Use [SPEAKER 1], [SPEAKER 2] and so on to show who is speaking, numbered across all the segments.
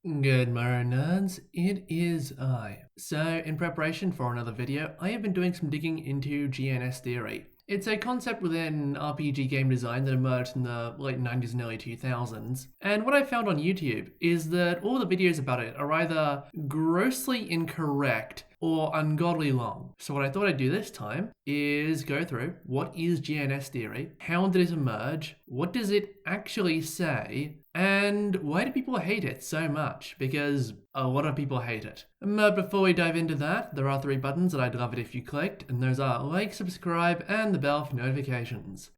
[SPEAKER 1] Good morning, nerds. It is I. So, in preparation for another video, I have been doing some digging into GNS Theory. It's a concept within RPG game design that emerged in the late 90s and early 2000s. And what I found on YouTube is that all the videos about it are either grossly incorrect or ungodly long. So what I thought I'd do this time is go through what is GNS Theory, how did it emerge, what does it actually say, and why do people hate it so much? Because a lot of people hate it. But before we dive into that, there are 3 buttons that I'd love it if you clicked, and those are like, subscribe, and the bell for notifications.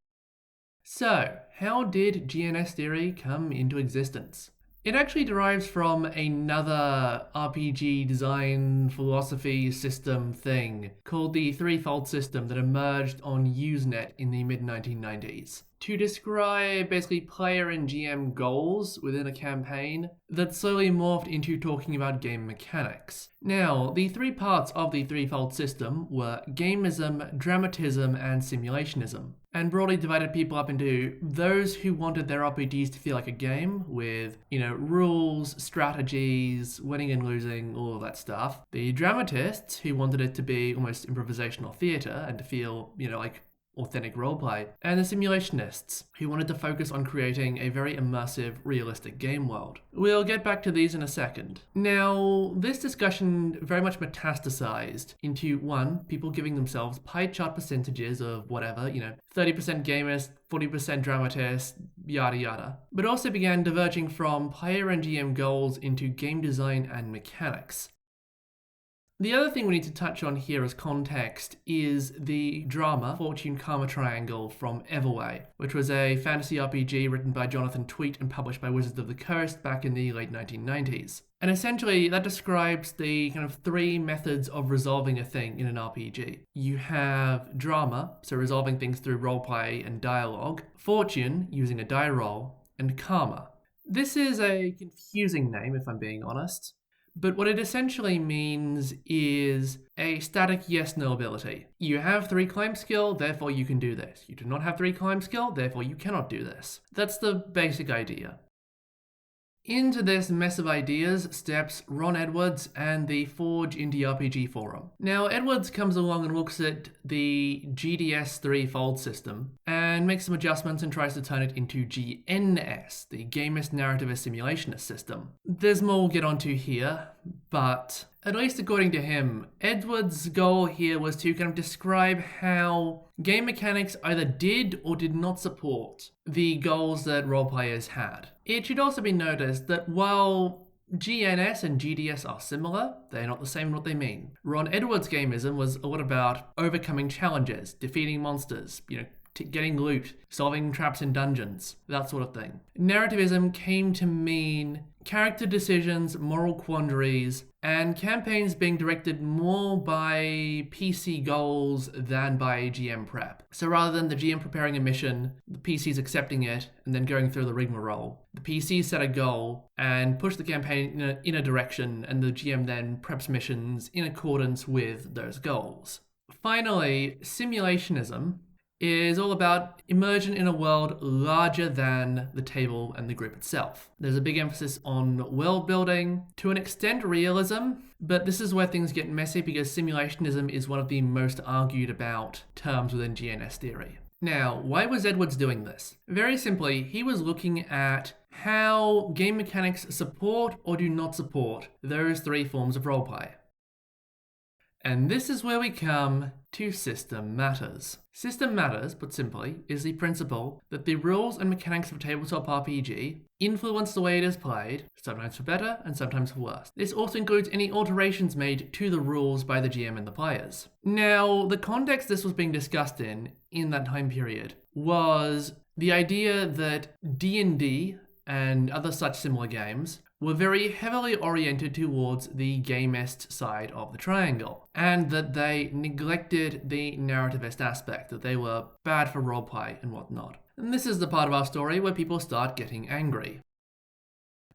[SPEAKER 1] So, how did GNS Theory come into existence? It actually derives from another RPG design philosophy system thing called the threefold system that emerged on Usenet in the mid-1990s to describe basically player and GM goals within a campaign that slowly morphed into talking about game mechanics. Now, the 3 parts of the threefold system were gamism, dramatism, and simulationism, and broadly divided people up into those who wanted their RPGs to feel like a game with, rules, strategies, winning and losing, all of that stuff. The dramatists who wanted it to be almost improvisational theatre and to feel, like authentic roleplay, and the simulationists, who wanted to focus on creating a very immersive, realistic game world. We'll get back to these in a second. Now, this discussion very much metastasized into, 1, people giving themselves pie chart percentages of whatever, 30% gamist, 40% dramatist, yada yada, but also began diverging from player and GM goals into game design and mechanics. The other thing we need to touch on here as context is the drama Fortune Karma Triangle from Everway, which was a fantasy RPG written by Jonathan Tweet and published by Wizards of the Coast back in the late 1990s. And essentially, that describes the kind of 3 methods of resolving a thing in an RPG. You have drama, so resolving things through roleplay and dialogue, fortune, using a die roll, and karma. This is a confusing name, if I'm being honest. But what it essentially means is a static yes-no ability. You have 3 climb skill, therefore you can do this. You do not have 3 climb skill, therefore you cannot do this. That's the basic idea. Into this mess of ideas steps Ron Edwards and the Forge Indie RPG forum. Now, Edwards comes along and looks at the GDS threefold system and makes some adjustments and tries to turn it into GNS, the Gamist Narrativist Simulationist system. There's more we'll get onto here, but at least according to him, Edwards' goal here was to kind of describe how game mechanics either did or did not support the goals that role players had. It should also be noticed that while GNS and GDS are similar, they're not the same in what they mean. Ron Edwards' gamism was a lot about overcoming challenges, defeating monsters, getting loot, solving traps in dungeons, that sort of thing. Narrativism came to mean character decisions, moral quandaries, and campaigns being directed more by PC goals than by GM prep. So rather than the GM preparing a mission, the PC's accepting it, and then going through the rigmarole, the PC set a goal and push the campaign in a direction, and the GM then preps missions in accordance with those goals. Finally, simulationism is all about immersion in a world larger than the table and the group itself. There's a big emphasis on world building, to an extent realism, but this is where things get messy because simulationism is one of the most argued about terms within GNS theory. Now, why was Edwards doing this? Very simply, he was looking at how game mechanics support or do not support those 3 forms of roleplay. And this is where we come to system matters. System matters, put simply, is the principle that the rules and mechanics of a tabletop RPG influence the way it is played, sometimes for better and sometimes for worse. This also includes any alterations made to the rules by the GM and the players. Now, the context this was being discussed in that time period was the idea that D&D and other such similar games were very heavily oriented towards the gamist side of the triangle, and that they neglected the narrativist aspect, that they were bad for roleplay and whatnot. And this is the part of our story where people start getting angry.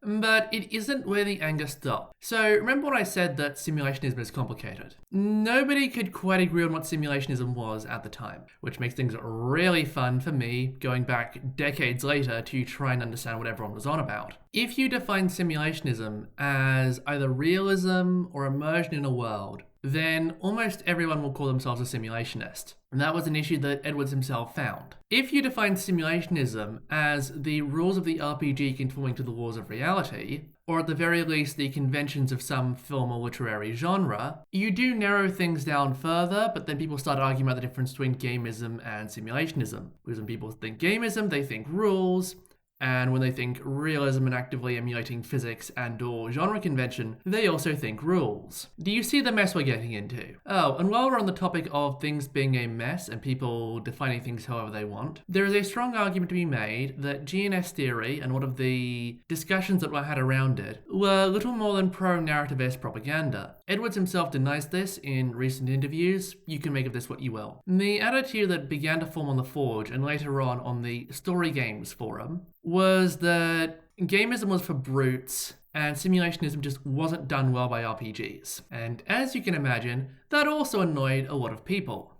[SPEAKER 1] But it isn't where the anger stops. So remember what I said that simulationism is complicated? Nobody could quite agree on what simulationism was at the time, which makes things really fun for me going back decades later to try and understand what everyone was on about. If you define simulationism as either realism or immersion in a world, then almost everyone will call themselves a simulationist. And that was an issue that Edwards himself found. If you define simulationism as the rules of the RPG conforming to the laws of reality, or at the very least the conventions of some film or literary genre, you do narrow things down further, but then people start arguing about the difference between gamism and simulationism. Because when people think gamism, they think rules, and when they think realism and actively emulating physics and/or genre convention, they also think rules. Do you see the mess we're getting into? Oh, and while we're on the topic of things being a mess and people defining things however they want, there is a strong argument to be made that GNS theory and a lot of the discussions that were had around it were little more than pro-narrativist propaganda. Edwards himself denies this in recent interviews. You can make of this what you will. The attitude that began to form on the Forge and later on the Story Games forum was that gamism was for brutes and simulationism just wasn't done well by RPGs. And as you can imagine, that also annoyed a lot of people.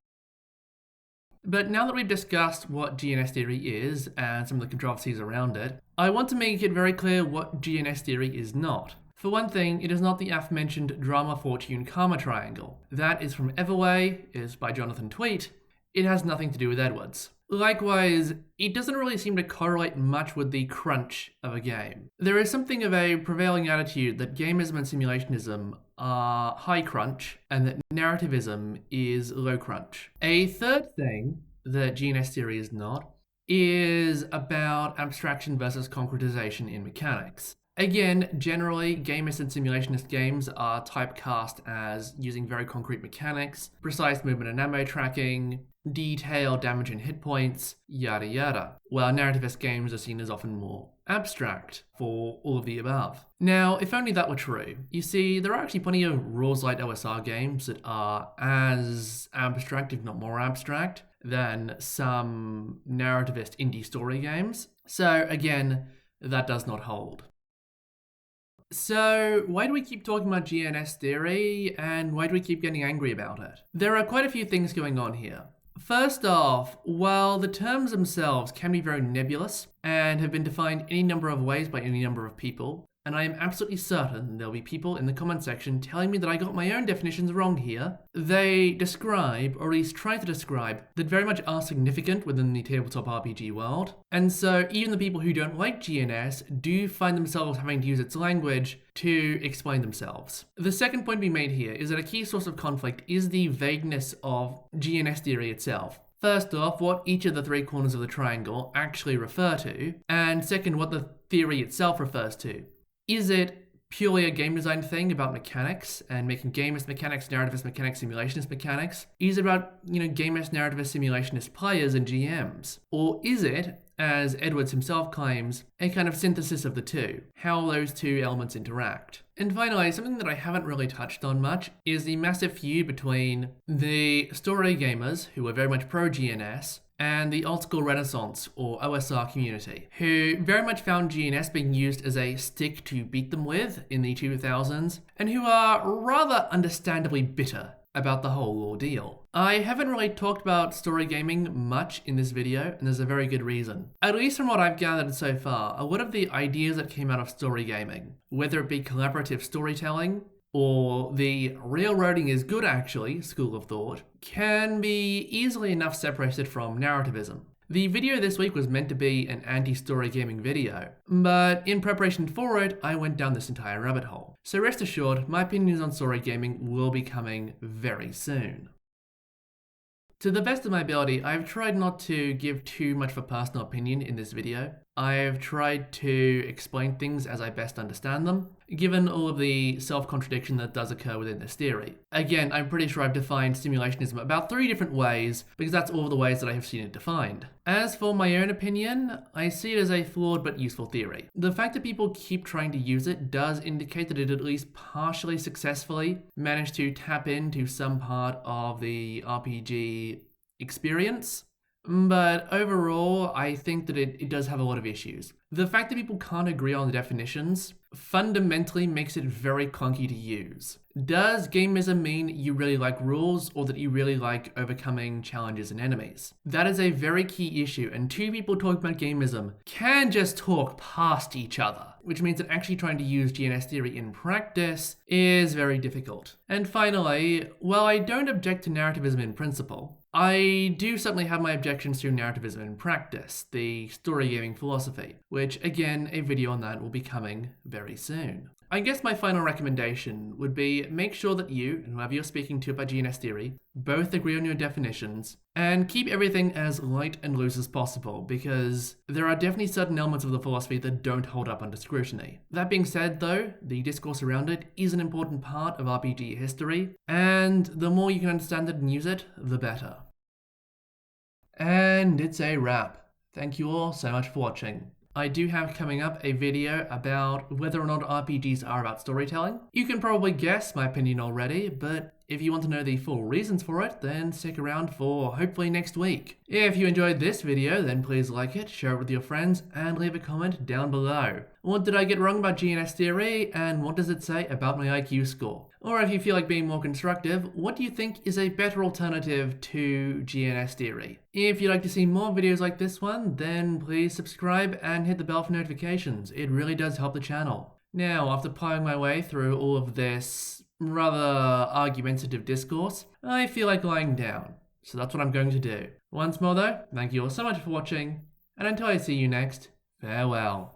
[SPEAKER 1] But now that we've discussed what GNS theory is and some of the controversies around it, I want to make it very clear what GNS theory is not. For one thing, it is not the aforementioned drama, fortune, karma triangle. That is from Everway, is by Jonathan Tweet. It has nothing to do with Edwards. Likewise, it doesn't really seem to correlate much with the crunch of a game. There is something of a prevailing attitude that gamism and simulationism are high crunch and that narrativism is low crunch. A third thing that GNS theory is not is about abstraction versus concretization in mechanics. Again, generally, gamist and simulationist games are typecast as using very concrete mechanics, precise movement and ammo tracking, detailed damage and hit points, yada yada, while narrativist games are seen as often more abstract for all of the above. Now, if only that were true. You see, there are actually plenty of rules-light OSR games that are as abstract, if not more abstract, than some narrativist indie story games. So again, that does not hold. So, why do we keep talking about GNS theory, and why do we keep getting angry about it? There are quite a few things going on here. First off, while the terms themselves can be very nebulous and have been defined any number of ways by any number of people, and I am absolutely certain there'll be people in the comment section telling me that I got my own definitions wrong here, they describe, or at least try to describe, that very much are significant within the tabletop RPG world. And so even the people who don't like GNS do find themselves having to use its language to explain themselves. The second point to be made here is that a key source of conflict is the vagueness of GNS theory itself. First off, what each of the three corners of the triangle actually refer to, and second, what the theory itself refers to. Is it purely a game design thing about mechanics and making gamist mechanics, narrativist mechanics, simulationist mechanics? Is it about, gamist, narrativist, simulationist players and GMs? Or is it, as Edwards himself claims, a kind of synthesis of the two, how those two elements interact? And finally, something that I haven't really touched on much is the massive feud between the story gamers, who are very much pro-GNS, and the old school Renaissance or OSR community, who very much found GNS being used as a stick to beat them with in the 2000s, and who are rather understandably bitter about the whole ordeal. I haven't really talked about story gaming much in this video, and there's a very good reason. At least from what I've gathered so far, a lot of the ideas that came out of story gaming, whether it be collaborative storytelling, or the railroading is good actually school of thought, can be easily enough separated from narrativism. The video this week was meant to be an anti-story gaming video, but in preparation for it, I went down this entire rabbit hole. So rest assured, my opinions on story gaming will be coming very soon. To the best of my ability, I've tried not to give too much of a personal opinion in this video. I've tried to explain things as I best understand them, given all of the self-contradiction that does occur within this theory. Again, I'm pretty sure I've defined simulationism about 3 different ways, because that's all the ways that I have seen it defined. As for my own opinion, I see it as a flawed but useful theory. The fact that people keep trying to use it does indicate that it at least partially successfully managed to tap into some part of the RPG experience. But overall, I think that it does have a lot of issues. The fact that people can't agree on the definitions fundamentally makes it very clunky to use. Does gamism mean you really like rules or that you really like overcoming challenges and enemies? That is a very key issue, and 2 people talking about gamism can just talk past each other. which means that actually trying to use GNS theory in practice is very difficult. And finally, while I don't object to narrativism in principle, I do certainly have my objections to narrativism in practice, the story gaming philosophy, which again, a video on that will be coming very soon. I guess my final recommendation would be make sure that you, and whoever you're speaking to about GNS theory, both agree on your definitions, and keep everything as light and loose as possible, because there are definitely certain elements of the philosophy that don't hold up under scrutiny. That being said though, the discourse around it is an important part of RPG history, and the more you can understand it and use it, the better. And it's a wrap. Thank you all so much for watching. I do have coming up a video about whether or not RPGs are about storytelling. You can probably guess my opinion already, but if you want to know the full reasons for it, then stick around for hopefully next week. If you enjoyed this video, then please like it, share it with your friends, and leave a comment down below. What did I get wrong about GNS theory, and what does it say about my IQ score? Or if you feel like being more constructive, what do you think is a better alternative to GNS theory? If you'd like to see more videos like this one, then please subscribe and hit the bell for notifications. It really does help the channel. Now, after plowing my way through all of this rather argumentative discourse, I feel like lying down. So that's what I'm going to do. Once more though, thank you all so much for watching, and until I see you next, farewell.